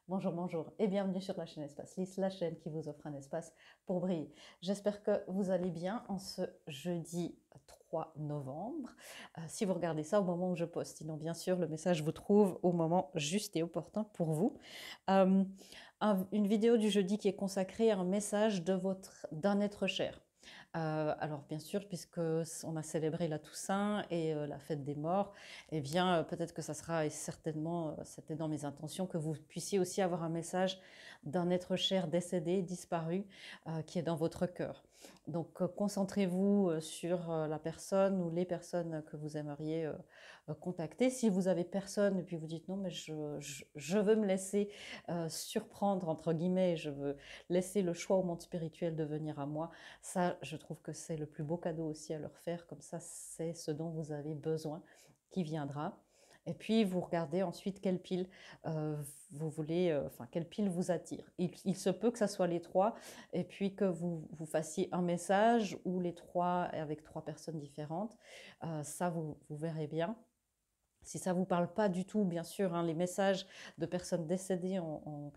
Bonjour, bonjour et bienvenue sur la chaîne Espace Lys, la chaîne qui vous offre un espace pour briller. J'espère que vous allez bien en ce jeudi 3 novembre. Si vous regardez ça au moment où je poste, sinon bien sûr le message vous trouve au moment juste et opportun pour vous. Euh, une vidéo du jeudi qui est consacrée à un message d'un être cher. Alors bien sûr, puisque on a célébré la Toussaint et la fête des morts, eh bien peut-être que ça sera, et certainement c'était dans mes intentions, que vous puissiez aussi avoir un message d'un être cher décédé, disparu, qui est dans votre cœur. Donc concentrez-vous sur la personne ou les personnes que vous aimeriez contacter. Si vous avez personne et puis vous dites non mais je veux me laisser surprendre entre guillemets, je veux laisser le choix au monde spirituel de venir à moi, ça, je trouve que c'est le plus beau cadeau aussi à leur faire. Comme ça, c'est ce dont vous avez besoin qui viendra. Et puis, vous regardez ensuite quelle pile vous voulez, enfin, quelle pile vous attire. Il se peut que ça soit les trois, et puis que vous fassiez un message ou les trois avec trois personnes différentes. Ça, vous verrez bien. Si ça ne vous parle pas du tout, bien sûr, hein, les messages de personnes décédées en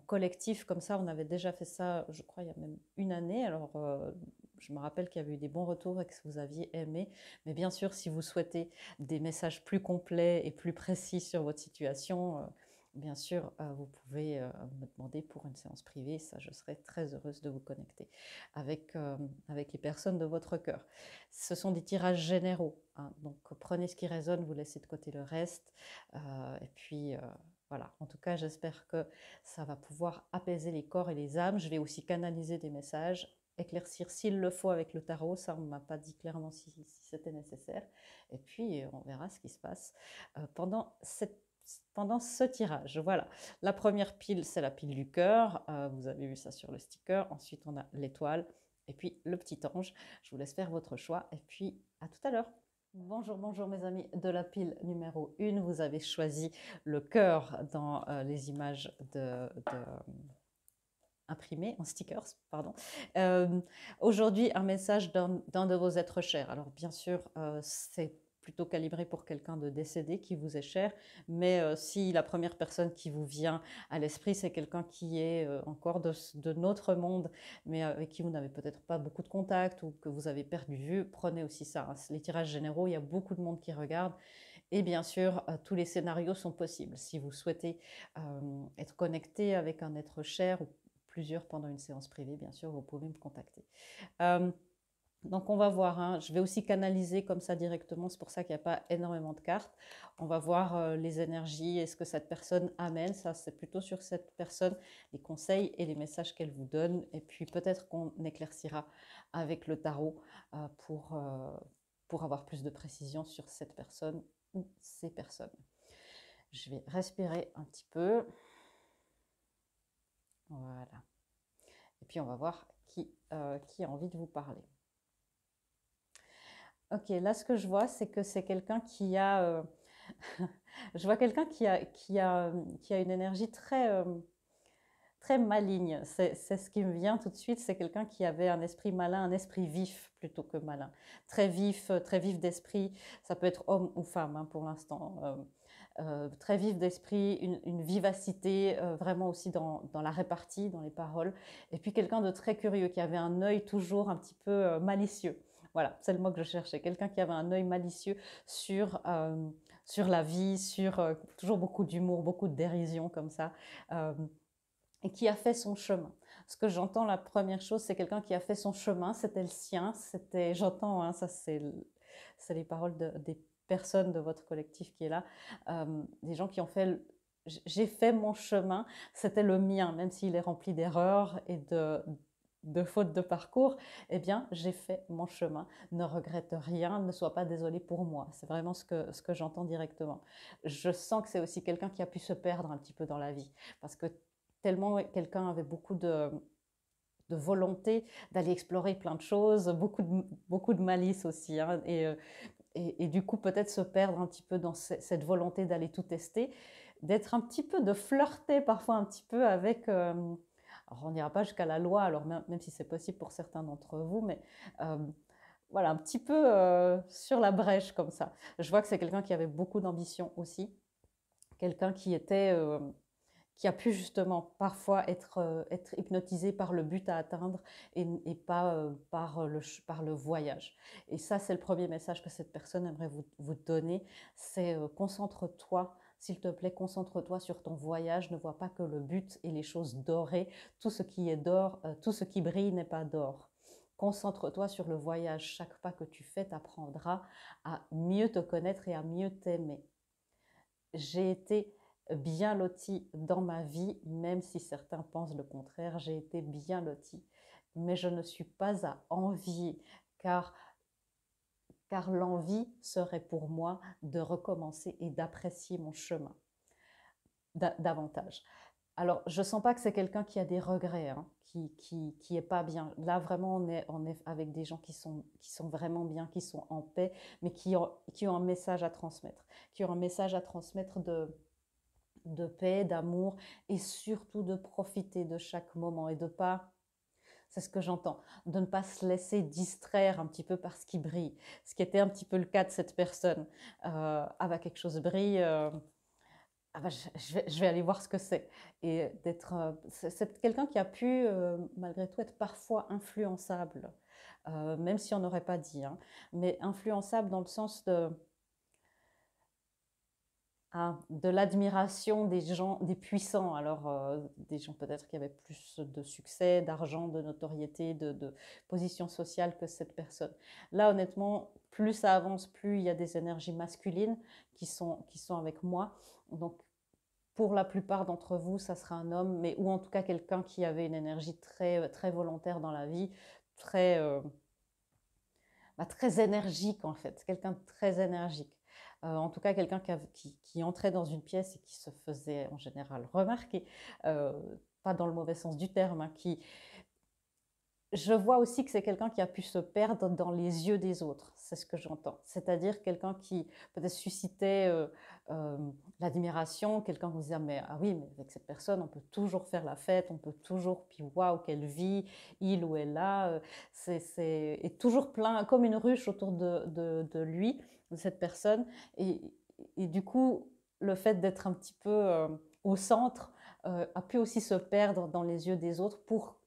collectif comme ça, on avait déjà fait ça, je crois, il y a même une année. Alors, je me rappelle qu'il y avait eu des bons retours et que vous aviez aimé. Mais bien sûr, si vous souhaitez des messages plus complets et plus précis sur votre situation, bien sûr, vous pouvez me demander pour une séance privée. Ça, je serais très heureuse de vous connecter avec les personnes de votre cœur. Ce sont des tirages généraux, hein, donc prenez ce qui résonne, vous laissez de côté le reste. Et puis, voilà, en tout cas, j'espère que ça va pouvoir apaiser les corps et les âmes. Je vais aussi canaliser des messages, éclaircir s'il le faut avec le tarot. Ça, on ne m'a pas dit clairement si c'était nécessaire. Et puis, on verra ce qui se passe pendant ce tirage. Voilà, la première pile, c'est la pile du cœur. Vous avez vu ça sur le sticker. Ensuite, on a l'étoile et puis le petit ange. Je vous laisse faire votre choix et puis à tout à l'heure. Bonjour, bonjour mes amis de la pile numéro 1. Vous avez choisi le cœur dans les images imprimées en stickers, pardon. Aujourd'hui, un message d'un de vos êtres chers. Alors bien sûr, c'est plutôt calibré pour quelqu'un de décédé qui vous est cher, mais si la première personne qui vous vient à l'esprit, c'est quelqu'un qui est encore de notre monde, mais avec qui vous n'avez peut-être pas beaucoup de contact ou que vous avez perdu vue, prenez aussi ça, hein. Les tirages généraux, il y a beaucoup de monde qui regarde. Et bien sûr, tous les scénarios sont possibles. Si vous souhaitez être connecté avec un être cher ou plusieurs pendant une séance privée, bien sûr, vous pouvez me contacter. Donc on va voir, hein. Je vais aussi canaliser comme ça directement, c'est pour ça qu'il n'y a pas énormément de cartes. On va voir les énergies et ce que cette personne amène, ça c'est plutôt sur cette personne, les conseils et les messages qu'elle vous donne. Et puis peut-être qu'on éclaircira avec le tarot pour avoir plus de précision sur cette personne ou ces personnes. Je vais respirer un petit peu. Voilà. Et puis on va voir qui a envie de vous parler. Ok, là ce que je vois, c'est que c'est quelqu'un qui a... je vois quelqu'un qui a une énergie très maligne. C'est ce qui me vient tout de suite. C'est quelqu'un qui avait un esprit malin, un esprit vif plutôt que malin. Très vif d'esprit. Ça peut être homme ou femme hein, pour l'instant. Très vif d'esprit, une vivacité vraiment aussi dans la répartie, dans les paroles. Et puis quelqu'un de très curieux qui avait un œil toujours un petit peu malicieux. Voilà, c'est le mot que je cherchais. Quelqu'un qui avait un œil malicieux sur la vie, sur toujours beaucoup d'humour, beaucoup de dérision comme ça. Et qui a fait son chemin. Ce que j'entends, la première chose, c'est quelqu'un qui a fait son chemin, c'était le sien, j'entends, hein, ça c'est les paroles des personnes de votre collectif qui est là, des gens qui ont fait, j'ai fait mon chemin, c'était le mien, même s'il est rempli d'erreurs et de fautes de parcours, eh bien, j'ai fait mon chemin, ne regrette rien, ne sois pas désolé pour moi. C'est vraiment ce que j'entends directement. Je sens que c'est aussi quelqu'un qui a pu se perdre un petit peu dans la vie, parce que tellement quelqu'un avait beaucoup de volonté d'aller explorer plein de choses, beaucoup de malice aussi, hein, et du coup peut-être se perdre un petit peu dans cette volonté d'aller tout tester, d'être un petit peu, de flirter parfois un petit peu avec... alors on n'ira pas jusqu'à la loi, alors même si c'est possible pour certains d'entre vous, mais voilà, un petit peu sur la brèche comme ça. Je vois que c'est quelqu'un qui avait beaucoup d'ambition aussi, quelqu'un qui a pu justement parfois être hypnotisé par le but à atteindre et pas par le voyage. Et ça, c'est le premier message que cette personne aimerait vous donner, c'est concentre-toi, s'il te plaît, concentre-toi sur ton voyage, ne vois pas que le but et les choses dorées, tout ce qui est d'or, tout ce qui brille n'est pas d'or. Concentre-toi sur le voyage, chaque pas que tu fais t'apprendra à mieux te connaître et à mieux t'aimer. J'ai été bien lotie dans ma vie, même si certains pensent le contraire, j'ai été bien lotie. Mais je ne suis pas à envier, car l'envie serait pour moi de recommencer et d'apprécier mon chemin davantage. Alors, je ne sens pas que c'est quelqu'un qui a des regrets, hein, qui est pas bien. Là, vraiment, on est avec des gens qui sont vraiment bien, qui sont en paix, mais qui ont un message à transmettre, qui ont un message à transmettre de paix, d'amour et surtout de profiter de chaque moment et de pas, c'est ce que j'entends, de ne pas se laisser distraire un petit peu par ce qui brille. Ce qui était un petit peu le cas de cette personne. Ah bah quelque chose brille, ah bah, je vais aller voir ce que c'est. Et d'être, c'est quelqu'un qui a pu, malgré tout, être parfois influençable, même si on n'aurait pas dit, hein, mais influençable dans le sens de l'admiration des gens, des puissants. Alors, des gens peut-être qui avaient plus de succès, d'argent, de notoriété, de position sociale que cette personne. Là, honnêtement, plus ça avance, plus il y a des énergies masculines qui sont avec moi. Donc, pour la plupart d'entre vous, ça sera un homme, mais ou en tout cas quelqu'un qui avait une énergie très, très volontaire dans la vie, très, très énergique en fait, quelqu'un de très énergique. En tout cas, quelqu'un qui entrait dans une pièce et qui se faisait en général remarquer, euh, pas dans le mauvais sens du terme, hein, je vois aussi que c'est quelqu'un qui a pu se perdre dans les yeux des autres, c'est ce que j'entends. C'est-à-dire quelqu'un qui peut-être suscitait euh, l'admiration, quelqu'un qui vous disait mais ah oui, mais avec cette personne on peut toujours faire la fête, on peut toujours, puis waouh quelle vie, il ou elle a, et toujours plein, comme une ruche autour de lui, de cette personne. Et du coup, le fait d'être un petit peu au centre a pu aussi se perdre dans les yeux des autres pour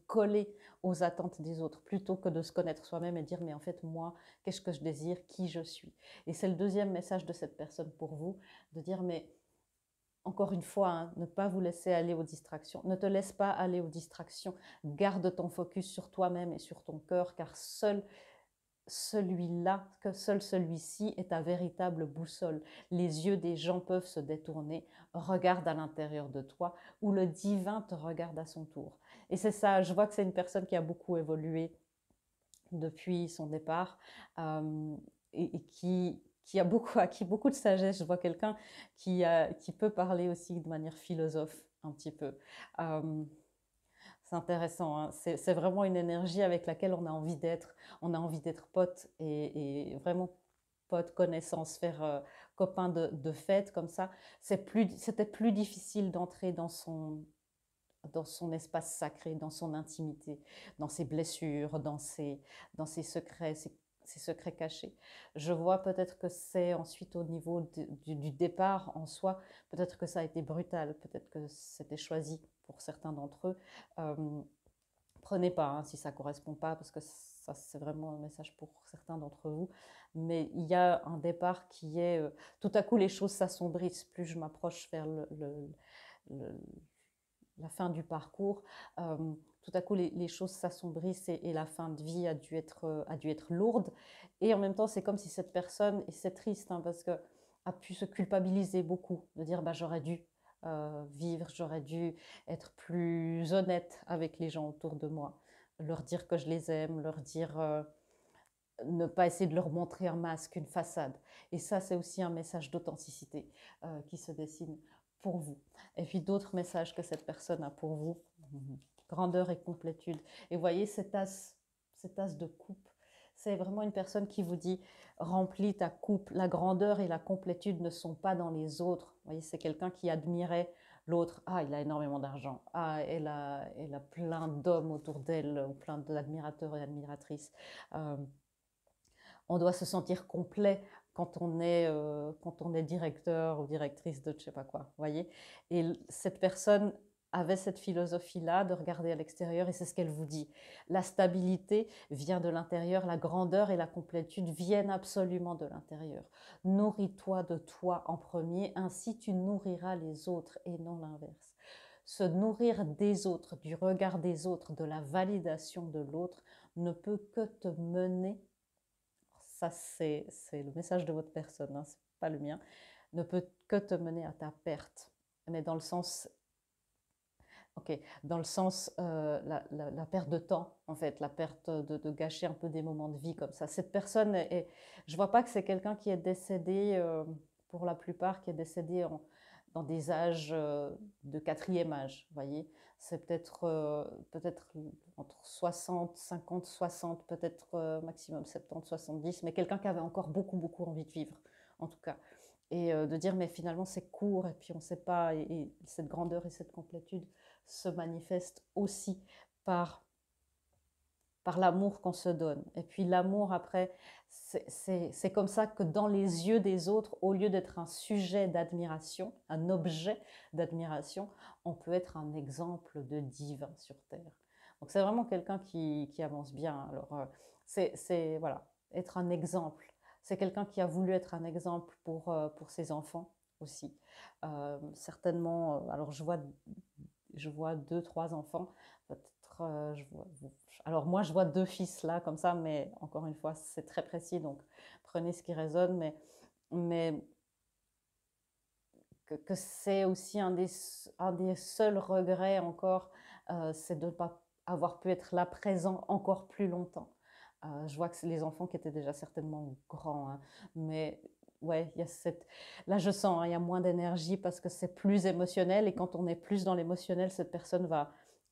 coller aux attentes des autres, plutôt que de se connaître soi-même et dire mais en fait moi, qu'est-ce que je désire, qui je suis. Et c'est le deuxième message de cette personne pour vous, de dire mais encore une fois, hein, ne pas vous laisser aller aux distractions. Ne te laisse pas aller aux distractions. Garde ton focus sur toi-même et sur ton cœur, car seul celui-là, que seul celui-ci est ta véritable boussole. Les yeux des gens peuvent se détourner. Regarde à l'intérieur de toi, où le divin te regarde à son tour. Et c'est ça, je vois que c'est une personne qui a beaucoup évolué depuis son départ et qui a beaucoup acquis beaucoup de sagesse. Je vois quelqu'un qui peut parler aussi de manière philosophe un petit peu. Euh, c'est intéressant, hein. C'est vraiment une énergie avec laquelle on a envie d'être. On a envie d'être pote et vraiment pote, connaissance, faire copain de fête comme ça. C'était plus difficile d'entrer dans son espace sacré, dans son intimité, dans ses blessures, dans ses secrets, ses secrets cachés. Je vois peut-être que c'est ensuite au niveau du départ en soi, peut-être que ça a été brutal, peut-être que c'était choisi pour certains d'entre eux. Euh, Prenez pas hein, si ça ne correspond pas, parce que ça c'est vraiment un message pour certains d'entre vous. Mais il y a un départ qui est tout à coup les choses s'assombrissent plus je m'approche vers le, la fin du parcours, tout à coup les choses s'assombrissent et la fin de vie a dû être lourde. Et en même temps, c'est comme si cette personne, et c'est triste hein, parce que a pu se culpabiliser beaucoup, de dire bah, j'aurais dû vivre, j'aurais dû être plus honnête avec les gens autour de moi, leur dire que je les aime, leur dire ne pas essayer de leur montrer un masque, une façade. Et ça, c'est aussi un message d'authenticité qui se dessine pour vous. Et puis d'autres messages que cette personne a pour vous. Grandeur et complétude. Et voyez cet as de coupe. C'est vraiment une personne qui vous dit remplis ta coupe. La grandeur et la complétude ne sont pas dans les autres. Vous voyez, c'est quelqu'un qui admirait l'autre. Ah, il a énormément d'argent. Ah, elle a plein d'hommes autour d'elle, plein d'admirateurs et admiratrices. On doit se sentir complet quand on est directeur ou directrice de je sais pas quoi, vous voyez. Et cette personne avait cette philosophie-là de regarder à l'extérieur et c'est ce qu'elle vous dit. La stabilité vient de l'intérieur, la grandeur et la complétude viennent absolument de l'intérieur. Nourris-toi de toi en premier, ainsi tu nourriras les autres et non l'inverse. Se nourrir des autres, du regard des autres, de la validation de l'autre, ne peut que te mener, ça c'est le message de votre personne, hein, c'est pas le mien, ne peut que te mener à ta perte. Mais dans le sens, ok, dans le sens la perte de temps, en fait, la perte de gâcher un peu des moments de vie comme ça. Cette personne, je vois pas que c'est quelqu'un qui est décédé, pour la plupart, qui est décédé dans des âges de quatrième âge, vous voyez. C'est peut-être entre 60, 50, 60, peut-être maximum 70, 70, mais quelqu'un qui avait encore beaucoup, beaucoup envie de vivre, en tout cas. Et de dire, mais finalement, c'est court, et puis on ne sait pas, et cette grandeur et cette complétude se manifeste aussi par, par l'amour qu'on se donne. Et puis l'amour, après, c'est comme ça que dans les yeux des autres, au lieu d'être un sujet d'admiration, un objet d'admiration, on peut être un exemple de divin sur Terre. Donc c'est vraiment quelqu'un qui avance bien. Alors c'est voilà, être un exemple. C'est quelqu'un qui a voulu être un exemple pour ses enfants aussi. Certainement, alors je vois deux, trois enfants. Peut-être, alors moi, je vois deux fils là, comme ça, mais encore une fois, c'est très précis, donc prenez ce qui résonne. Mais que c'est aussi un des seuls regrets encore, c'est de ne pas avoir pu être là présent encore plus longtemps. Je vois que c'est les enfants qui étaient déjà certainement grands, hein, mais ouais, il y a là je sens, hein, il y a moins d'énergie parce que c'est plus émotionnel et quand on est plus dans l'émotionnel, cette personne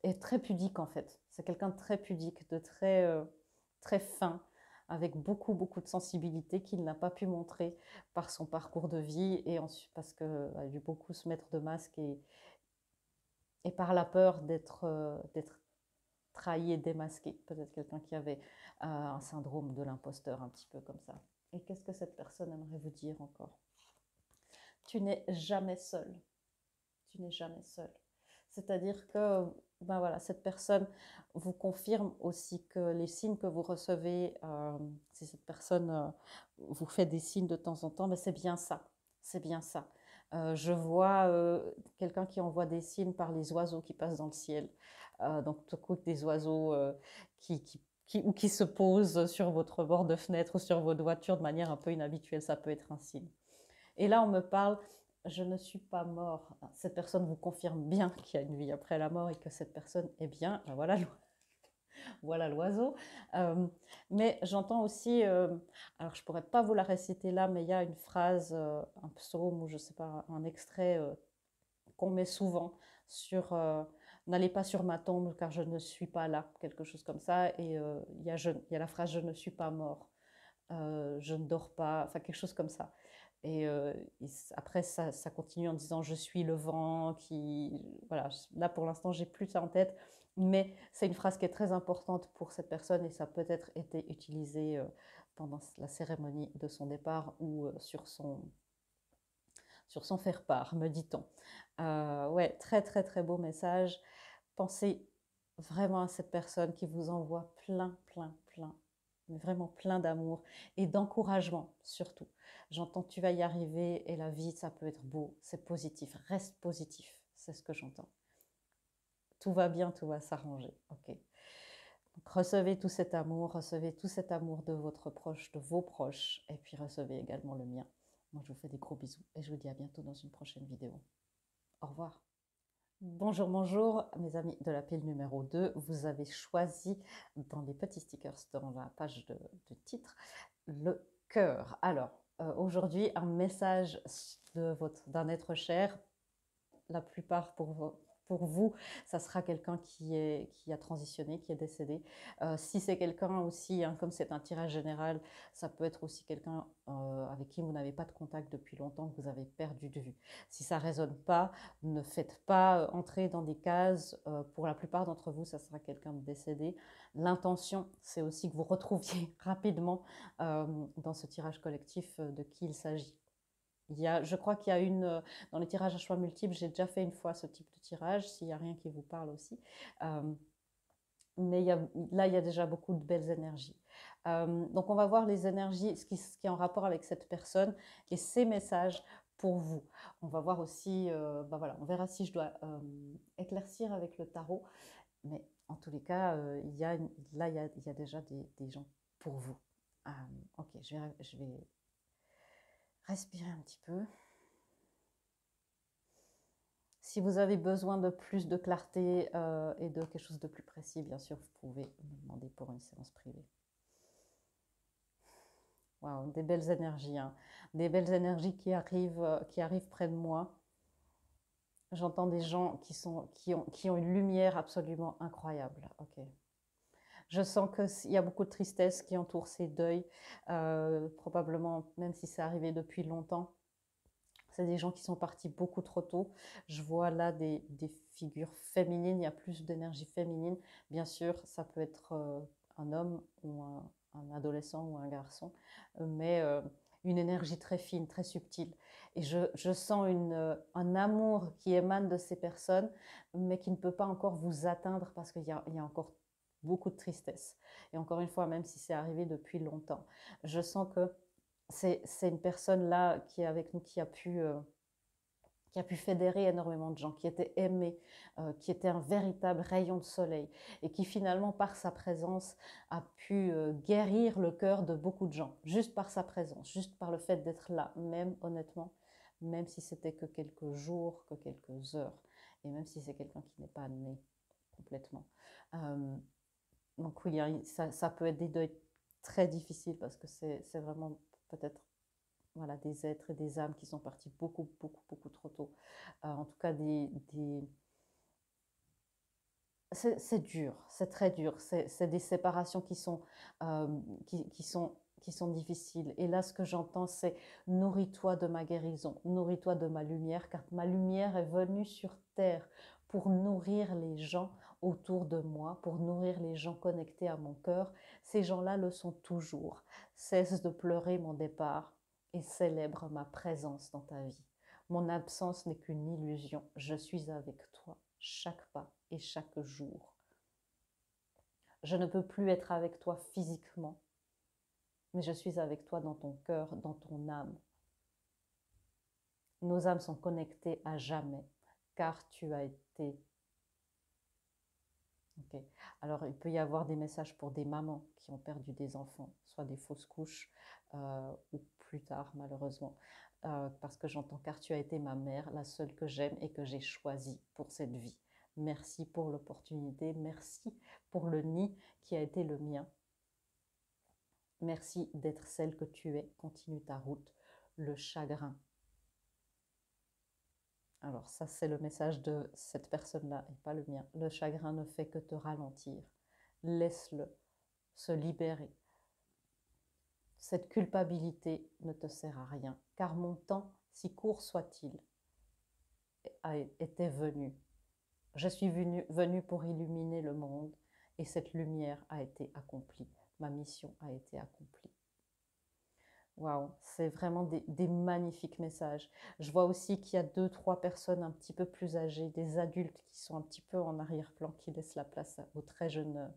est très pudique en fait. C'est quelqu'un de très pudique, de très fin, avec beaucoup, beaucoup de sensibilité qu'il n'a pas pu montrer par son parcours de vie et ensuite parce qu'il a dû beaucoup se mettre de masque et par la peur d'être trahi et démasqué. Peut-être quelqu'un qui avait un syndrome de l'imposteur un petit peu comme ça. Et qu'est-ce que cette personne aimerait vous dire encore? Tu n'es jamais seul. Tu n'es jamais seul. C'est-à-dire que ben voilà, cette personne vous confirme aussi que les signes que vous recevez, si cette personne vous fait des signes de temps en temps, ben c'est bien ça. C'est bien ça. Je vois quelqu'un qui envoie des signes par les oiseaux qui passent dans le ciel. Donc, tout coup, des oiseaux qui se posent sur votre bord de fenêtre ou sur votre voiture de manière un peu inhabituelle, ça peut être un signe. Et là, on me parle, je ne suis pas mort. Cette personne vous confirme bien qu'il y a une vie après la mort et que cette personne est bien. Voilà, voilà l'oiseau. Mais j'entends aussi, alors je ne pourrais pas vous la réciter là, mais il y a une phrase, un psaume ou je ne sais pas, un extrait qu'on met souvent sur n'allez pas sur ma tombe car je ne suis pas là, quelque chose comme ça. Et il y a la phrase je ne suis pas mort, je ne dors pas, enfin quelque chose comme ça. Et après, ça continue en disant je suis le vent qui. Voilà, là pour l'instant, j'ai plus ça en tête, mais c'est une phrase qui est très importante pour cette personne et ça a peut-être été utilisé pendant la cérémonie de son départ ou sur son faire-part, me dit-on. Ouais, très très très beau message. Pensez vraiment à cette personne qui vous envoie plein, plein, plein, mais vraiment plein d'amour et d'encouragement surtout. J'entends tu vas y arriver et la vie, ça peut être beau, c'est positif, reste positif, c'est ce que j'entends. Tout va bien, tout va s'arranger, ok. Donc, recevez tout cet amour de votre proche, de vos proches, et puis recevez également le mien. Moi, je vous fais des gros bisous et je vous dis à bientôt dans une prochaine vidéo. Au revoir. Bonjour, bonjour, mes amis de la pile numéro 2. Vous avez choisi dans les petits stickers, dans la page de titre, le cœur. Alors, aujourd'hui, un message d'un être cher, la plupart pour pour vous, ça sera quelqu'un qui a transitionné, qui est décédé. Si c'est quelqu'un aussi, hein, comme c'est un tirage général, ça peut être aussi quelqu'un avec qui vous n'avez pas de contact depuis longtemps, que vous avez perdu de vue. Si ça ne résonne pas, ne faites pas entrer dans des cases. Pour la plupart d'entre vous, ça sera quelqu'un de décédé. L'intention, c'est aussi que vous retrouviez rapidement dans ce tirage collectif de qui il s'agit. Je crois qu'il y a dans les tirages à choix multiples, j'ai déjà fait une fois ce type de tirage, s'il n'y a rien qui vous parle aussi. Mais là, il y a déjà beaucoup de belles énergies. Donc, on va voir les énergies, ce qui est en rapport avec cette personne et ses messages pour vous. On va voir aussi, voilà, on verra si je dois éclaircir avec le tarot. Mais en tous les cas, il y a déjà des gens pour vous. Ok, je vais respirer un petit peu. Si vous avez besoin de plus de clarté et de quelque chose de plus précis, bien sûr, vous pouvez me demander pour une séance privée. Waouh, des belles énergies, hein. Des belles énergies qui arrivent près de moi. J'entends des gens qui ont une lumière absolument incroyable. Ok. Je sens qu'il y a beaucoup de tristesse qui entoure ces deuils, probablement même si c'est arrivé depuis longtemps. C'est des gens qui sont partis beaucoup trop tôt. Je vois là des figures féminines, il y a plus d'énergie féminine. Bien sûr, ça peut être un homme ou un adolescent ou un garçon, mais une énergie très fine, très subtile. Et je sens un amour qui émane de ces personnes, mais qui ne peut pas encore vous atteindre parce qu'il y a encore beaucoup de tristesse. Et encore une fois, même si c'est arrivé depuis longtemps, je sens que c'est une personne là qui est avec nous, qui a pu fédérer énormément de gens, qui était aimé, qui était un véritable rayon de soleil et qui finalement, par sa présence, a pu guérir le cœur de beaucoup de gens, juste par sa présence, juste par le fait d'être là, même honnêtement, même si c'était que quelques jours, que quelques heures, et même si c'est quelqu'un qui n'est pas né complètement. Donc oui, ça peut être des deuils très difficiles parce que c'est vraiment peut-être voilà, des êtres et des âmes qui sont partis beaucoup, beaucoup, beaucoup trop tôt. En tout cas, c'est dur, c'est très dur. C'est des séparations qui sont difficiles. Et là, ce que j'entends, c'est nourris-toi de ma guérison, nourris-toi de ma lumière, car ma lumière est venue sur terre pour nourrir les gens autour de moi, pour nourrir les gens connectés à mon cœur. Ces gens-là le sont toujours. Cesse de pleurer mon départ et célèbre ma présence dans ta vie. Mon absence n'est qu'une illusion. Je suis avec toi chaque pas et chaque jour. Je ne peux plus être avec toi physiquement, mais je suis avec toi dans ton cœur, dans ton âme. Nos âmes sont connectées à jamais, car tu as été. Okay. Alors, il peut y avoir des messages pour des mamans qui ont perdu des enfants, soit des fausses couches ou plus tard, malheureusement. Parce que j'entends, car tu as été ma mère, la seule que j'aime et que j'ai choisie pour cette vie. Merci pour l'opportunité, merci pour le nid qui a été le mien. Merci d'être celle que tu es, continue ta route. Le chagrin. Alors ça, c'est le message de cette personne-là et pas le mien. Le chagrin ne fait que te ralentir. Laisse-le se libérer. Cette culpabilité ne te sert à rien, car mon temps, si court soit-il, était venu. Je suis venue pour illuminer le monde et cette lumière a été accomplie. Ma mission a été accomplie. Waouh, c'est vraiment des magnifiques messages. Je vois aussi qu'il y a 2-3 personnes un petit peu plus âgées, des adultes qui sont un petit peu en arrière-plan, qui laissent la place aux très jeunes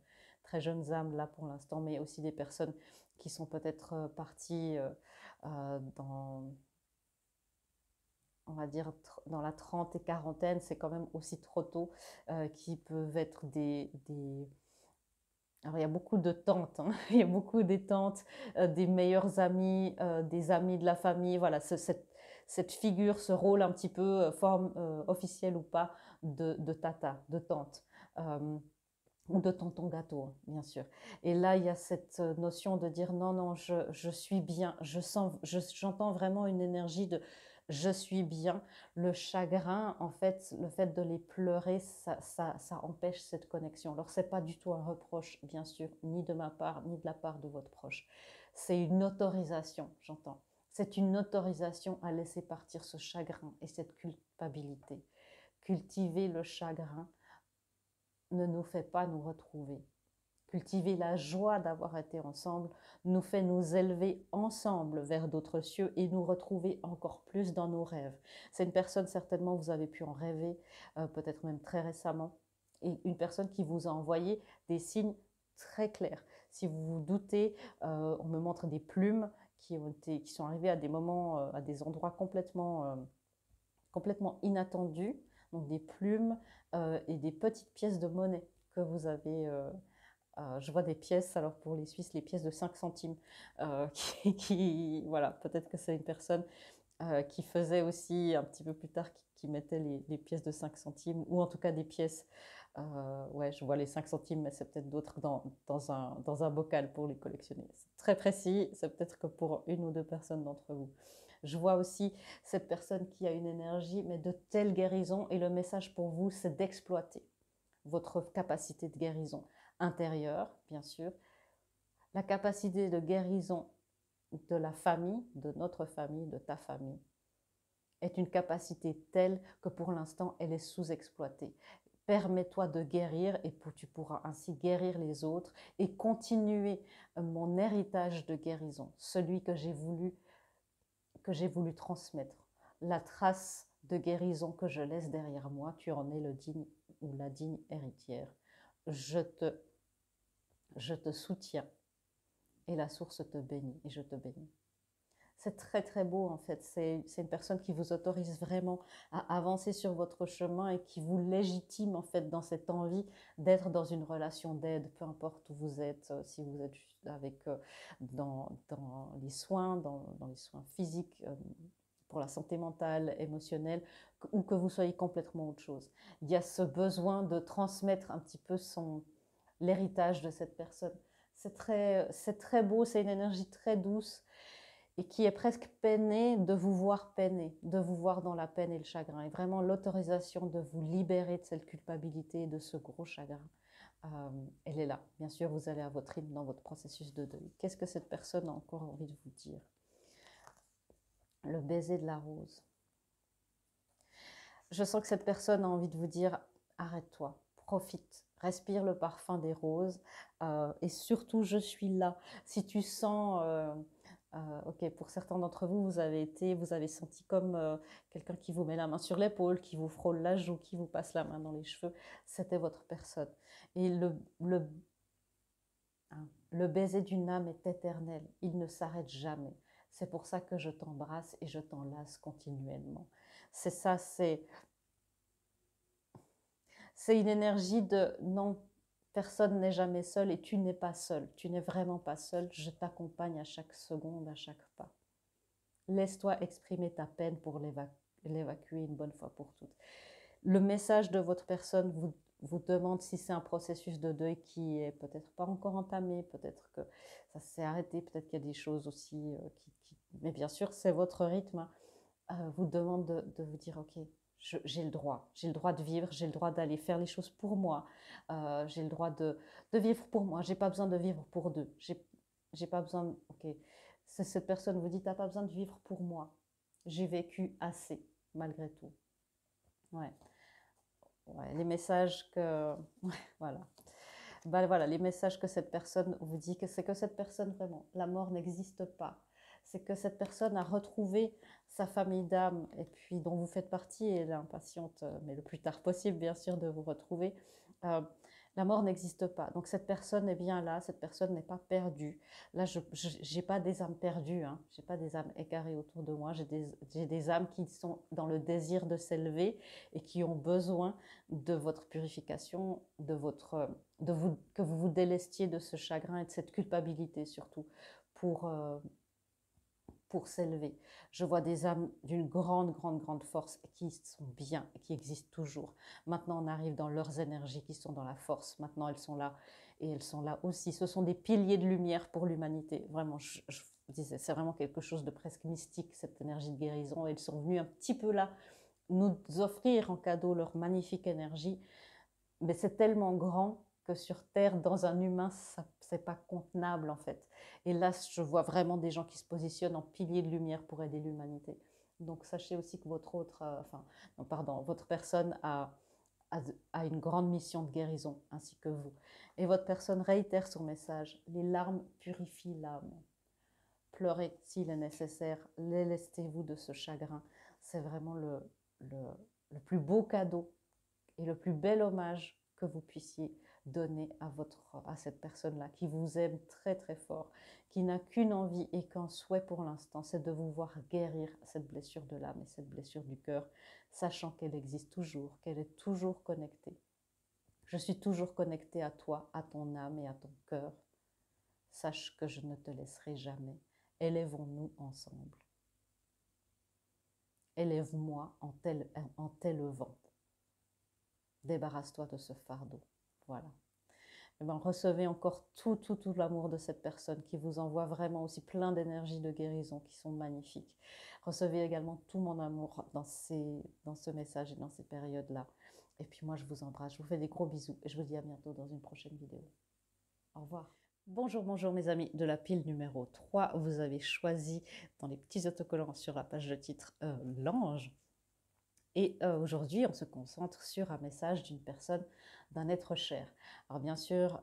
âmes là pour l'instant, mais aussi des personnes qui sont peut-être parties dans, on va dire, dans la 30 et quarantaine, c'est quand même aussi trop tôt, qui peuvent être alors, il y a beaucoup de tantes, hein. Il y a beaucoup des tantes, des meilleures amies, des amis de la famille. Voilà, cette figure, ce rôle un petit peu, forme officielle ou pas, de tata, de tante. Ou de tonton gâteau, hein, bien sûr. Et là, il y a cette notion de dire non, non, je suis bien, j'entends vraiment une énergie je suis bien. Le chagrin, en fait, le fait de les pleurer, ça empêche cette connexion. Alors, ce n'est pas du tout un reproche, bien sûr, ni de ma part, ni de la part de votre proche. C'est une autorisation, j'entends. C'est une autorisation à laisser partir ce chagrin et cette culpabilité. Cultiver le chagrin ne nous fait pas nous retrouver. Cultiver la joie d'avoir été ensemble nous fait nous élever ensemble vers d'autres cieux et nous retrouver encore plus dans nos rêves. C'est une personne, certainement, vous avez pu en rêver, peut-être même très récemment, et une personne qui vous a envoyé des signes très clairs. Si vous vous doutez, on me montre des plumes qui sont arrivées à des moments, à des endroits complètement inattendus, donc des plumes et des petites pièces de monnaie que vous avez. Je vois des pièces, alors pour les Suisses, les pièces de 5 centimes, voilà, peut-être que c'est une personne qui faisait aussi un petit peu plus tard, qui mettait les pièces de 5 centimes, ou en tout cas des pièces, ouais, je vois les 5 centimes, mais c'est peut-être d'autres dans un bocal pour les collectionner. C'est très précis, c'est peut-être que pour une ou deux personnes d'entre vous. Je vois aussi cette personne qui a une énergie, mais de telle guérison, et le message pour vous, c'est d'exploiter votre capacité de guérison intérieure, bien sûr, la capacité de guérison de la famille, de notre famille, de ta famille, est une capacité telle que pour l'instant, elle est sous-exploitée. Permets-toi de guérir et tu pourras ainsi guérir les autres et continuer mon héritage de guérison, celui que j'ai voulu transmettre. La trace de guérison que je laisse derrière moi, tu en es le digne ou la digne héritière. Je te soutiens et la source te bénit et je te bénis. C'est très très beau en fait, c'est une personne qui vous autorise vraiment à avancer sur votre chemin et qui vous légitime en fait dans cette envie d'être dans une relation d'aide, peu importe où vous êtes, si vous êtes avec, dans les soins, dans les soins physiques, pour la santé mentale, émotionnelle, ou que vous soyez complètement autre chose. Il y a ce besoin de transmettre un petit peu l'héritage de cette personne. C'est très beau, c'est une énergie très douce et qui est presque peinée de vous voir peiner, de vous voir dans la peine et le chagrin. Et vraiment l'autorisation de vous libérer de cette culpabilité, de ce gros chagrin. Elle est là. Bien sûr, vous allez à votre rythme dans votre processus de deuil. Qu'est-ce que cette personne a encore envie de vous dire? Le baiser de la rose. Je sens que cette personne a envie de vous dire, arrête-toi, profite, respire le parfum des roses et surtout, je suis là. Si tu sens, ok, pour certains d'entre vous, vous avez senti comme quelqu'un qui vous met la main sur l'épaule, qui vous frôle la joue, qui vous passe la main dans les cheveux, c'était votre personne. Et le baiser d'une âme est éternel, il ne s'arrête jamais. C'est pour ça que je t'embrasse et je t'enlace continuellement. C'est ça, c'est une énergie de non, personne n'est jamais seul et tu n'es pas seul. Tu n'es vraiment pas seul. Je t'accompagne à chaque seconde, à chaque pas. Laisse-toi exprimer ta peine pour l'évacuer une bonne fois pour toutes. Le message de votre personne vous demande si c'est un processus de deuil qui est peut-être pas encore entamé, peut-être que ça s'est arrêté, peut-être qu'il y a des choses aussi mais bien sûr, c'est votre rythme, vous demande de vous dire, ok, j'ai le droit de vivre, j'ai le droit d'aller faire les choses pour moi, j'ai le droit de vivre pour moi, j'ai pas besoin de vivre pour deux, j'ai pas besoin, ok, cette personne vous dit, t'as pas besoin de vivre pour moi, j'ai vécu assez, malgré tout. Ouais, ouais, les messages que, ouais, voilà. Ben voilà, les messages que cette personne vous dit, c'est que cette personne, vraiment, la mort n'existe pas. C'est que cette personne a retrouvé sa famille d'âme, et puis dont vous faites partie, et elle est impatiente, mais le plus tard possible, bien sûr, de vous retrouver. Euh, la mort n'existe pas. Donc cette personne est bien là, cette personne n'est pas perdue. Là, je n'ai pas des âmes perdues, hein. Je n'ai pas des âmes égarées autour de moi, j'ai des âmes qui sont dans le désir de s'élever et qui ont besoin de votre purification, que vous vous délestiez de ce chagrin et de cette culpabilité surtout pour, pour s'élever. Je vois des âmes d'une grande, grande, grande force qui sont bien, qui existent toujours. Maintenant, on arrive dans leurs énergies qui sont dans la force. Maintenant, elles sont là et elles sont là aussi. Ce sont des piliers de lumière pour l'humanité. Vraiment, disais, c'est vraiment quelque chose de presque mystique, cette énergie de guérison. Et ils sont venus un petit peu là nous offrir en cadeau leur magnifique énergie. Mais c'est tellement grand que sur Terre, dans un humain, c'est pas contenable en fait. Et là, je vois vraiment des gens qui se positionnent en piliers de lumière pour aider l'humanité. Donc sachez aussi que votre autre, non, pardon, votre personne a une grande mission de guérison, ainsi que vous. Et votre personne réitère son message. Les larmes purifient l'âme. Pleurez s'il est nécessaire, lestez-vous de ce chagrin. C'est vraiment le, le plus beau cadeau et le plus bel hommage que vous puissiez donner à cette personne-là qui vous aime très très fort, qui n'a qu'une envie et qu'un souhait pour l'instant, c'est de vous voir guérir cette blessure de l'âme et cette blessure du cœur, sachant qu'elle existe toujours, qu'elle est toujours connectée. Je suis toujours connectée à toi, à ton âme et à ton cœur. Sache que je ne te laisserai jamais. Élèvons-nous ensemble. Élève-moi en t'élevant. Débarrasse-toi de ce fardeau. Voilà. Et bien, recevez encore tout l'amour de cette personne qui vous envoie vraiment aussi plein d'énergies de guérison qui sont magnifiques. Recevez également tout mon amour dans ce message et dans ces périodes-là. Et puis moi, je vous embrasse, je vous fais des gros bisous et je vous dis à bientôt dans une prochaine vidéo. Au revoir. Bonjour mes amis de la pile numéro 3. Vous avez choisi dans les petits autocollants sur la page de titre l'ange. Et aujourd'hui, on se concentre sur un message d'une personne, d'un être cher. Alors bien sûr,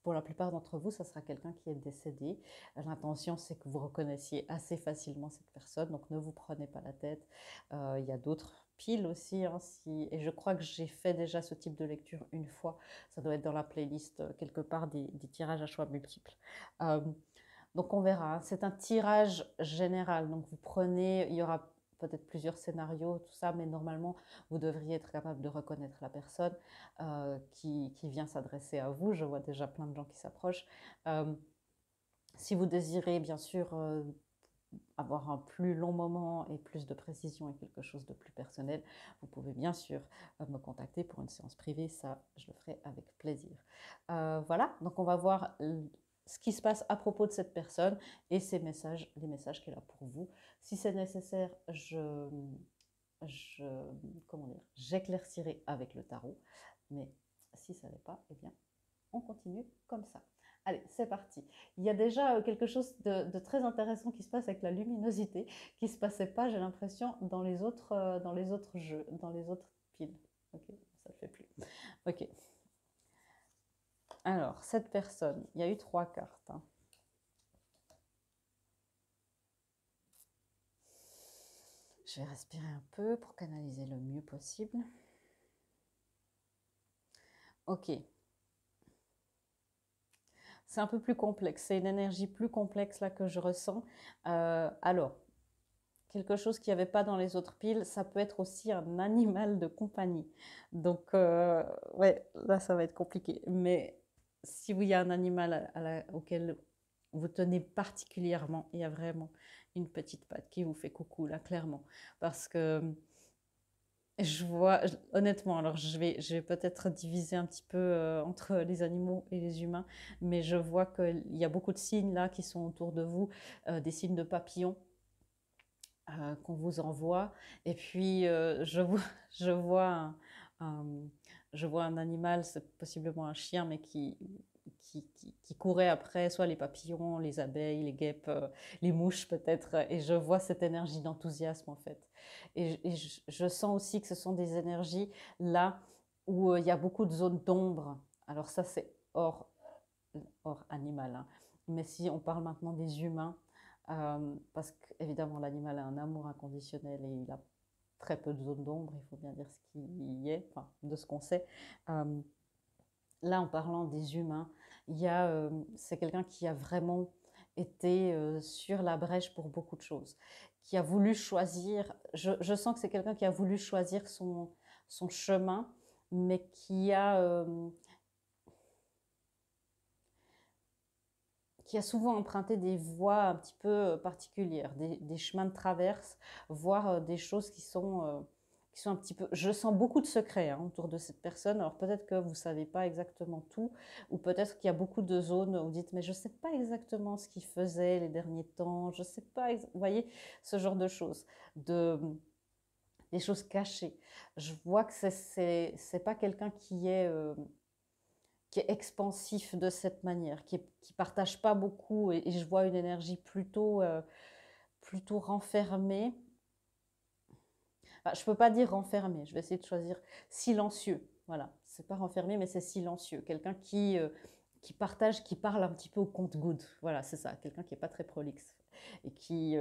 pour la plupart d'entre vous, ça sera quelqu'un qui est décédé. L'intention, c'est que vous reconnaissiez assez facilement cette personne, donc ne vous prenez pas la tête. Il y a d'autres piles aussi, hein, et je crois que j'ai fait déjà ce type de lecture une fois. Ça doit être dans la playlist quelque part des tirages à choix multiples. Donc on verra, hein. C'est un tirage général, donc vous prenez, il y aura peut-être plusieurs scénarios, tout ça, mais normalement, vous devriez être capable de reconnaître la personne qui vient s'adresser à vous. Je vois déjà plein de gens qui s'approchent. Si vous désirez, bien sûr, avoir un plus long moment et plus de précision et quelque chose de plus personnel, vous pouvez bien sûr me contacter pour une séance privée. Ça, je le ferai avec plaisir. Voilà, donc on va voir ce qui se passe à propos de cette personne et les messages qu'elle a pour vous. Si c'est nécessaire, j'éclaircirai avec le tarot. Mais si ça n'est pas, eh bien, on continue comme ça. Allez, c'est parti. Il y a déjà quelque chose de très intéressant qui se passe avec la luminosité, qui ne se passait pas, j'ai l'impression, dans les autres jeux, dans les autres piles. Ok, ça ne le fait plus. Ok. Alors, cette personne, il y a eu 3 cartes. Hein. Je vais respirer un peu pour canaliser le mieux possible. Ok. C'est un peu plus complexe, c'est une énergie plus complexe là que je ressens. Alors, quelque chose qu'il n'y avait pas dans les autres piles, ça peut être aussi un animal de compagnie. Donc, ouais, là, ça va être compliqué. Mais si il y a un animal auquel vous tenez particulièrement, il y a vraiment une petite patte qui vous fait coucou, là, clairement. Parce que je vois, honnêtement, alors je vais peut-être diviser un petit peu entre les animaux et les humains, mais je vois qu'il y a beaucoup de signes là qui sont autour de vous, des signes de papillons qu'on vous envoie. Et puis, je vois je vois un animal, c'est possiblement un chien, mais qui courait après soit les papillons, les abeilles, les guêpes, les mouches peut-être. Et je vois cette énergie d'enthousiasme en fait. Et je sens aussi que ce sont des énergies là où il y a beaucoup de zones d'ombre. Alors ça, c'est hors animal. Hein. Mais si on parle maintenant des humains, parce qu'évidemment l'animal a un amour inconditionnel et il a très peu de zones d'ombre, il faut bien dire ce qui y est, enfin, de ce qu'on sait. Là, en parlant des humains, c'est quelqu'un qui a vraiment été sur la brèche pour beaucoup de choses, qui a voulu choisir, je sens que c'est quelqu'un qui a voulu choisir son chemin, mais qui a souvent emprunté des voies un petit peu particulières, des chemins de traverse, voire des choses qui sont qui sont un petit peu... Je sens beaucoup de secrets hein, autour de cette personne. Alors peut-être que vous ne savez pas exactement tout, ou peut-être qu'il y a beaucoup de zones où vous dites, mais je ne sais pas exactement ce qu'il faisait les derniers temps, je ne sais pas, vous voyez, ce genre de choses, des choses cachées. Je vois que c'est pas quelqu'un qui est expansif de cette manière, qui partage pas beaucoup, et je vois une énergie plutôt renfermée. Enfin, je peux pas dire renfermé, je vais essayer de choisir silencieux. Voilà, c'est pas renfermé, mais c'est silencieux. Quelqu'un qui partage, qui parle un petit peu au compte-gouttes. Voilà, c'est ça. Quelqu'un qui est pas très prolixe et qui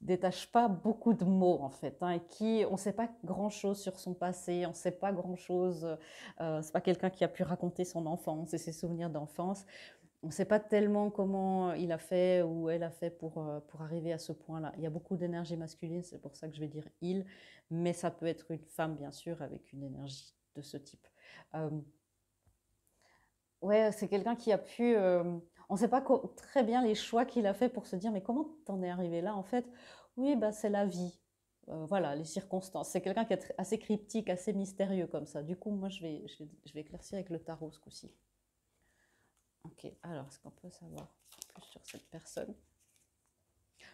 détache pas beaucoup de mots en fait, hein, et on ne sait pas grand chose sur son passé, on ne sait pas grand chose. C'est pas quelqu'un qui a pu raconter son enfance et ses souvenirs d'enfance. On ne sait pas tellement comment il a fait ou elle a fait pour arriver à ce point-là. Il y a beaucoup d'énergie masculine, c'est pour ça que je vais dire il, mais ça peut être une femme, bien sûr, avec une énergie de ce type. Euh, ouais, c'est quelqu'un qui a pu... on ne sait pas très bien les choix qu'il a fait pour se dire, mais comment t'en es arrivé là? En fait, oui, bah, c'est la vie. Voilà, les circonstances. C'est quelqu'un qui est assez cryptique, assez mystérieux comme ça. Du coup, moi, je vais éclaircir avec le tarot ce coup-ci. Ok, alors, est-ce qu'on peut savoir plus sur cette personne?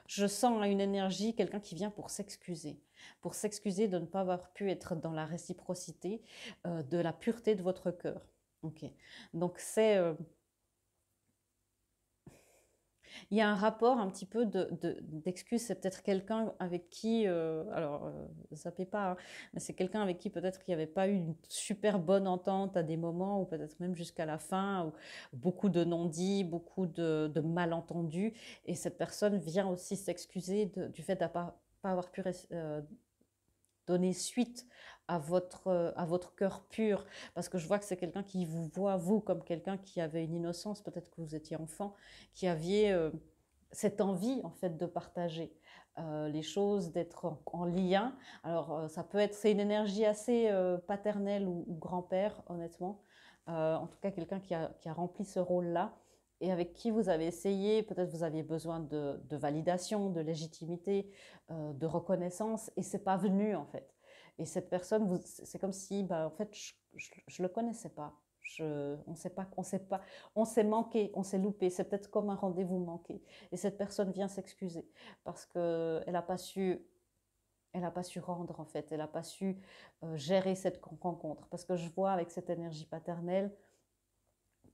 Je sens une énergie, quelqu'un qui vient pour s'excuser de ne pas avoir pu être dans la réciprocité, de la pureté de votre cœur. Ok, donc il y a un rapport un petit peu d'excuse. C'est peut-être quelqu'un avec qui, alors, zappez pas, hein, mais c'est quelqu'un avec qui peut-être qu'il n'y avait pas eu une super bonne entente à des moments, ou peut-être même jusqu'à la fin, ou beaucoup de non-dits, beaucoup de malentendus. Et cette personne vient aussi s'excuser du fait de ne pas avoir pu donner suite à votre cœur pur, parce que je vois que c'est quelqu'un qui vous voit, vous, comme quelqu'un qui avait une innocence, peut-être que vous étiez enfant, qui aviez cette envie, en fait, de partager les choses, d'être en lien. Alors, ça peut être, c'est une énergie assez paternelle ou grand-père, honnêtement. En tout cas, quelqu'un qui a rempli ce rôle-là, et avec qui vous avez essayé, peut-être vous aviez besoin de validation, de légitimité, de reconnaissance, et c'est pas venu en fait. Et cette personne, c'est comme si, bah, en fait, je le connaissais pas. On sait pas, on s'est manqué, on s'est loupé. C'est peut-être comme un rendez-vous manqué. Et cette personne vient s'excuser parce que elle a pas su rendre en fait. Elle a pas su gérer cette rencontre. Parce que je vois avec cette énergie paternelle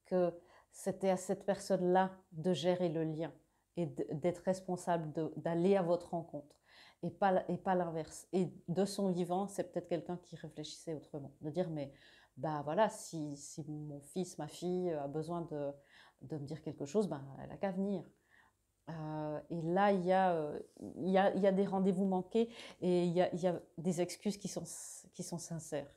que c'était à cette personne-là de gérer le lien et d'être responsable d'aller à votre rencontre, et pas l'inverse. Et de son vivant, c'est peut-être quelqu'un qui réfléchissait autrement, de dire, mais bah voilà, si mon fils, ma fille a besoin de me dire quelque chose, bah, elle n'a qu'à venir. Et là, il y a des rendez-vous manqués, et il y a des excuses qui sont sincères.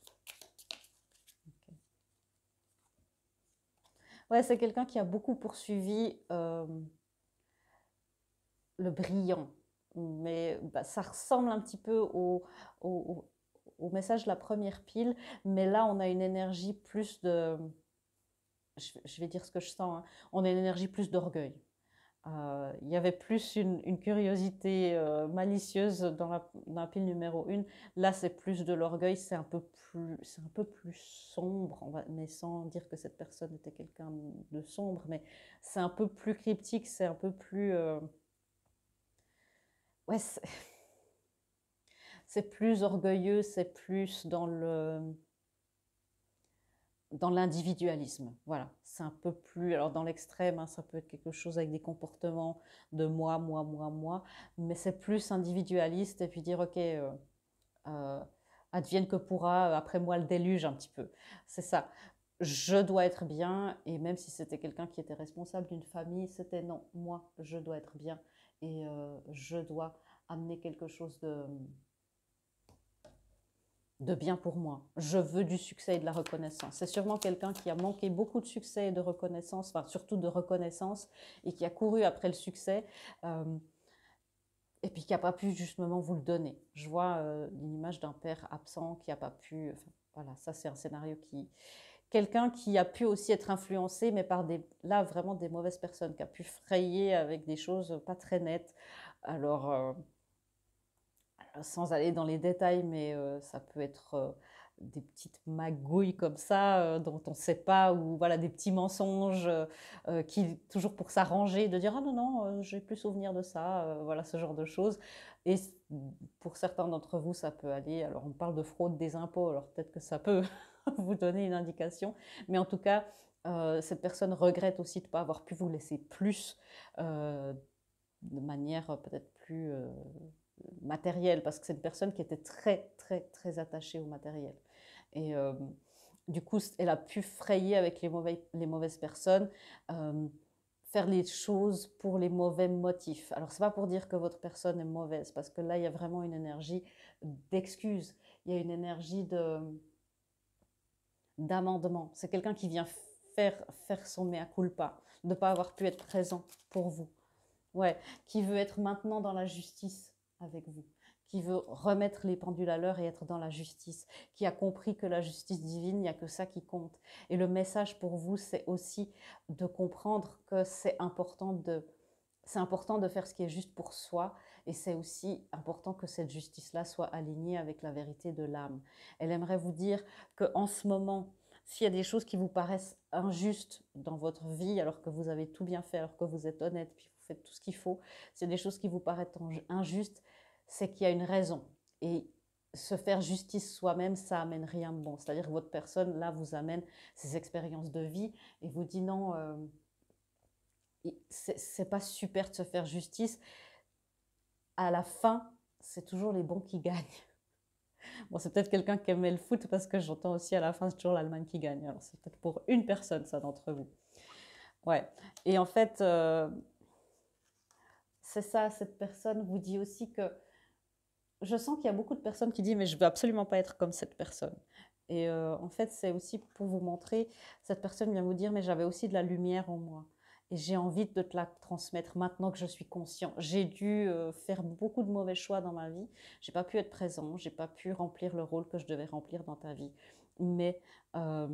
Ouais, c'est quelqu'un qui a beaucoup poursuivi le brillant. Mais bah, ça ressemble un petit peu au, au message de la première pile, mais là, on a une énergie plus de... Je vais dire ce que je sens, hein. On a une énergie plus d'orgueil. Il y avait plus une curiosité malicieuse dans la pile numéro 1. Là, c'est plus de l'orgueil, c'est un peu plus sombre, mais sans dire que cette personne était quelqu'un de sombre, mais c'est un peu plus cryptique, c'est un peu plus... ouais, c'est plus orgueilleux, c'est plus dans l'individualisme. Voilà, c'est un peu plus, alors dans l'extrême, hein, ça peut être quelque chose avec des comportements de moi, mais c'est plus individualiste, et puis dire, ok, euh, advienne que pourra, après moi le déluge un petit peu. C'est ça. Je dois être bien, et même si c'était quelqu'un qui était responsable d'une famille, c'était non, moi, je dois être bien, et je dois amener quelque chose de bien pour moi. Je veux du succès et de la reconnaissance. C'est sûrement quelqu'un qui a manqué beaucoup de succès et de reconnaissance, enfin surtout de reconnaissance, et qui a couru après le succès, euh, et puis qui n'a pas pu justement vous le donner. Je vois une image d'un père absent qui n'a pas pu... Enfin, voilà, ça c'est un scénario qui... Quelqu'un qui a pu aussi être influencé, mais par là vraiment des mauvaises personnes, qui a pu frayer avec des choses pas très nettes. Alors, sans aller dans les détails, mais ça peut être des petites magouilles comme ça dont on ne sait pas, ou voilà, des petits mensonges qui, toujours pour s'arranger, de dire ah non, non, j'ai plus souvenir de ça, voilà, ce genre de choses. Et pour certains d'entre vous, ça peut aller. Alors, on parle de fraude des impôts, alors peut-être que ça peut vous donner une indication, mais en tout cas, cette personne regrette aussi de ne pas avoir pu vous laisser plus de manière peut-être plus matérielle, parce que c'est une personne qui était très, très, très attachée au matériel. Et du coup, elle a pu frayer avec les mauvaises personnes, euh, faire les choses pour les mauvais motifs. Alors, c'est pas pour dire que votre personne est mauvaise, parce que là, il y a vraiment une énergie d'excuse, il y a une énergie d'amendement. C'est quelqu'un qui vient faire son mea culpa, de ne pas avoir pu être présent pour vous. Ouais, qui veut être maintenant dans la justice avec vous, qui veut remettre les pendules à l'heure et être dans la justice, qui a compris que la justice divine, il n'y a que ça qui compte. Et le message pour vous, c'est aussi de comprendre que c'est important de faire ce qui est juste pour soi, et c'est aussi important que cette justice-là soit alignée avec la vérité de l'âme. Elle aimerait vous dire qu'en ce moment, s'il y a des choses qui vous paraissent injustes dans votre vie, alors que vous avez tout bien fait, alors que vous êtes honnête, puis vous faites tout ce qu'il faut, s'il y a des choses qui vous paraissent injustes, c'est qu'il y a une raison. Et se faire justice soi-même, ça amène rien de bon. C'est-à-dire que votre personne, là, vous amène ses expériences de vie et vous dit non, c'est pas super de se faire justice. À la fin, c'est toujours les bons qui gagnent. Bon, c'est peut-être quelqu'un qui aimait le foot, parce que j'entends aussi à la fin, c'est toujours l'Allemagne qui gagne. Alors, c'est peut-être pour une personne, ça, d'entre vous. Ouais. Et en fait, c'est ça, cette personne vous dit aussi que je sens qu'il y a beaucoup de personnes qui disent mais je veux absolument pas être comme cette personne. Et en fait, c'est aussi pour vous montrer, cette personne vient vous dire mais j'avais aussi de la lumière en moi. Et j'ai envie de te la transmettre maintenant que je suis conscient. J'ai dû faire beaucoup de mauvais choix dans ma vie. J'ai pas pu être présent, j'ai pas pu remplir le rôle que je devais remplir dans ta vie. Mais euh,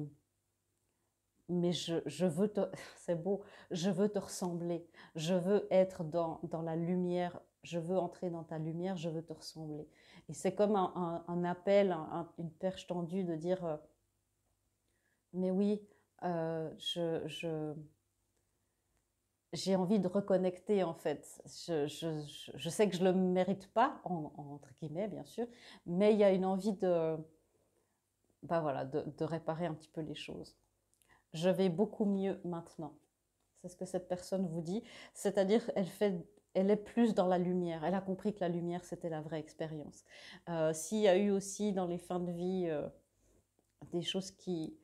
je veux te, c'est beau, je veux te ressembler, je veux être dans la lumière, je veux entrer dans ta lumière, je veux te ressembler. Et c'est comme un appel, une perche tendue de dire, mais oui, j'ai envie de reconnecter en fait. Je sais que je ne le mérite pas, entre guillemets bien sûr, mais il y a une envie bah voilà, de réparer un petit peu les choses. Je vais beaucoup mieux maintenant. C'est ce que cette personne vous dit. C'est-à-dire, elle est plus dans la lumière. Elle a compris que la lumière, c'était la vraie expérience. S'il y a eu aussi dans les fins de vie des choses qui...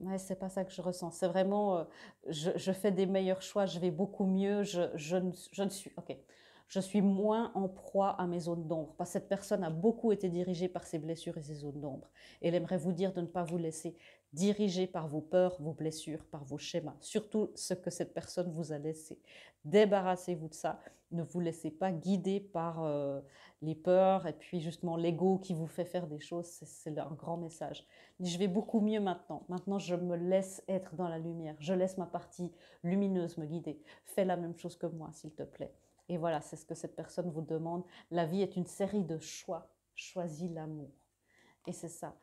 Ouais, c'est pas ça que je ressens. C'est vraiment, je fais des meilleurs choix, je vais beaucoup mieux, je ne suis... Ok. Je suis moins en proie à mes zones d'ombre. Parce que cette personne a beaucoup été dirigée par ses blessures et ses zones d'ombre. Et elle aimerait vous dire de ne pas vous laisser diriger par vos peurs, vos blessures, par vos schémas. Surtout ce que cette personne vous a laissé. Débarrassez-vous de ça. Ne vous laissez pas guider par les peurs et puis justement l'ego qui vous fait faire des choses. C'est un grand message. Je vais beaucoup mieux maintenant. Maintenant, je me laisse être dans la lumière. Je laisse ma partie lumineuse me guider. Fais la même chose que moi, s'il te plaît. Et voilà, c'est ce que cette personne vous demande. La vie est une série de choix. Choisis l'amour. Et c'est ça.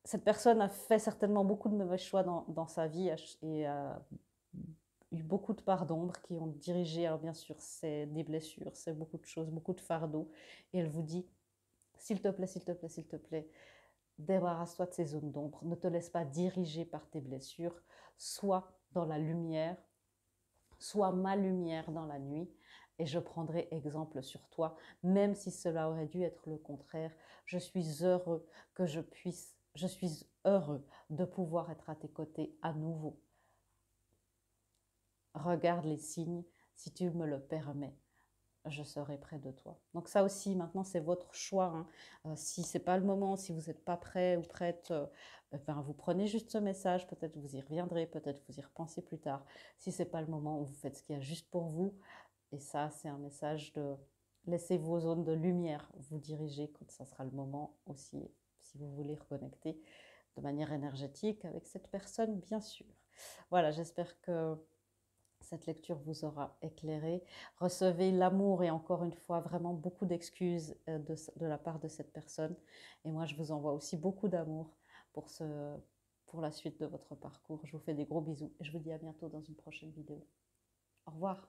Cette personne a fait certainement beaucoup de mauvais choix dans sa vie et a eu beaucoup de parts d'ombre qui ont dirigé. Alors bien sûr, c'est des blessures, c'est beaucoup de choses, beaucoup de fardeaux. Et elle vous dit, s'il te plaît, s'il te plaît, s'il te plaît, débarrasse-toi de ces zones d'ombre. Ne te laisse pas diriger par tes blessures. Sois dans la lumière. Sois ma lumière dans la nuit. Et je prendrai exemple sur toi, même si cela aurait dû être le contraire. Je suis heureux que je suis heureux de pouvoir être à tes côtés à nouveau. Regarde les signes, si tu me le permets, je serai près de toi. Donc ça aussi, maintenant, c'est votre choix. Hein. Si ce n'est pas le moment, si vous n'êtes pas prêt ou prête, ben, vous prenez juste ce message, peut-être vous y reviendrez, peut-être vous y repensez plus tard. Si ce n'est pas le moment, vous faites ce qu'il y a juste pour vous. Et ça, c'est un message de laisser vos zones de lumière vous diriger quand ça sera le moment aussi, si vous voulez reconnecter de manière énergétique avec cette personne, bien sûr. Voilà, j'espère que Cette lecture vous aura éclairé. Recevez l'amour et encore une fois, vraiment beaucoup d'excuses de la part de cette personne. Et moi, je vous envoie aussi beaucoup d'amour pour la suite de votre parcours. Je vous fais des gros bisous et je vous dis à bientôt dans une prochaine vidéo. Au revoir.